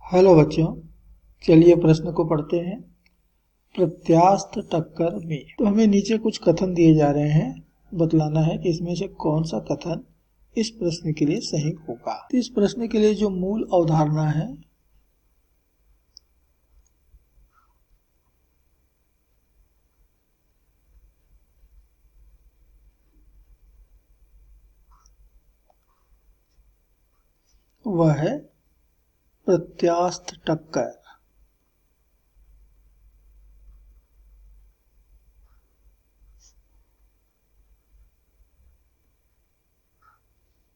Hello बच्चों, चलिए प्रश्न को पढ़ते हैं। प्रत्यास्थ टक्कर में तो हमें नीचे कुछ कथन दिए जा रहे हैं, बतलाना है कि इसमें से कौन सा कथन इस प्रश्न के लिए सही होगा। तो इस प्रश्न के लिए जो मूल अवधारणा है वह है प्रत्यास्थ टक्कर।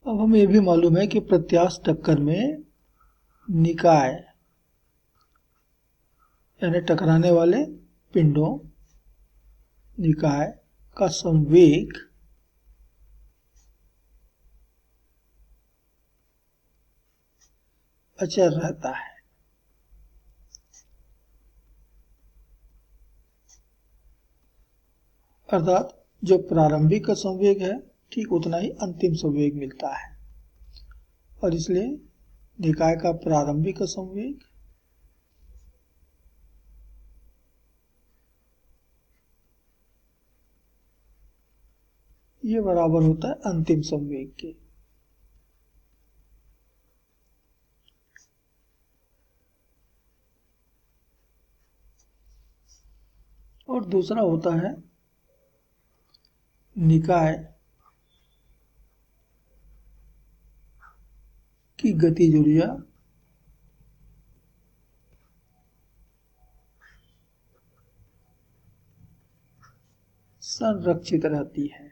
अब हमें यह भी मालूम है कि प्रत्यास्थ टक्कर में निकाय यानी टकराने वाले पिंडों निकाय का संवेग अचर रहता है। अर्थात जो प्रारंभिक का संवेग है ठीक उतना ही अंतिम संवेग मिलता है, और इसलिए निकाय का प्रारंभिक का संवेग ये बराबर होता है अंतिम संवेग के। और दूसरा होता है निकाय की गतिज ऊर्जा संरक्षित रहती है।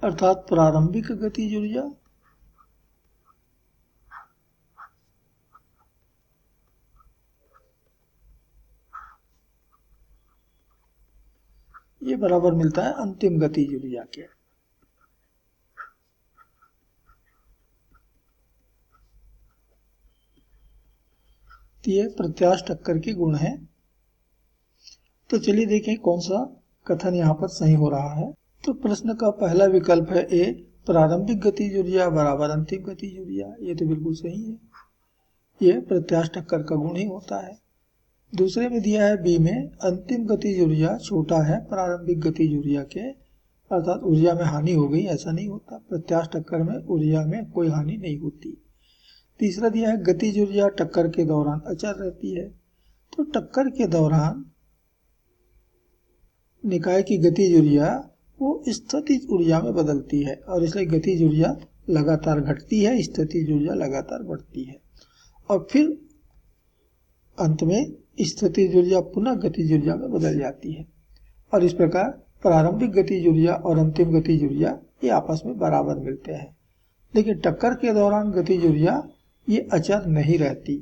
अर्थात प्रारंभिक गतिज ऊर्जा ये बराबर मिलता है अंतिम गतिज ऊर्जा के। तो ये प्रत्यास्थ टक्कर के गुण हैं। तो चलिए देखें कौन सा कथन यहाँ पर सही हो रहा है। तो प्रश्न का पहला विकल्प है ए, प्रारंभिक गतिज ऊर्जा बराबर अंतिम गतिज ऊर्जा। ये तो बिल्कुल सही है, ये प्रत्यास्थ टक्कर का गुण ही होता है। दूसरे में दिया है बी में, अंतिम गतिज ऊर्जा छोटा है प्रारंभिक गतिज ऊर्जा के, अर्थात ऊर्जा में हानि हो गई, ऐसा नहीं होता। प्रत्यास्थ टक्कर में ऊर्जा में कोई हानि नहीं होती। तीसरा दिया है गतिज ऊर्जा टक्कर के दौरान अचर रहती है। तो टक्कर के दौरान निकाय की गतिज ऊर्जा वो स्थितिज ऊर्जा में बदलती है, और इसलिए गतिज ऊर्जा लगातार घटती है, स्थितिज ऊर्जा लगातार बढ़ती है, और फिर अंत में स्थितिज ऊर्जा पुनः गतिज ऊर्जा में बदल जाती है। और इस प्रकार प्रारंभिक गतिज ऊर्जा और अंतिम गतिज ऊर्जा ये आपस में बराबर मिलते हैं। लेकिन टक्कर के दौरान गतिज ऊर्जा ये अचर नहीं रहती,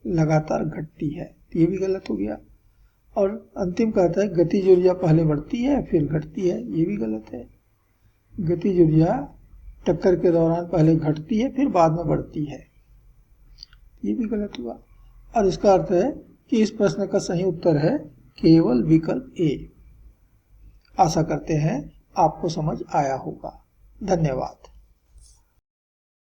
लगातार घटती है, तो ये भी गलत हो गया। और अंतिम कहता है गतिज ऊर्जा पहले बढ़ती है फिर घटती है, ये भी गलत है। गतिज ऊर्जा टक्कर के दौरान पहले घटती है फिर बाद में बढ़ती है, ये भी गलत हुआ। और इसका अर्थ है कि इस प्रश्न का सही उत्तर है केवल विकल्प ए। आशा करते हैं आपको समझ आया होगा। धन्यवाद।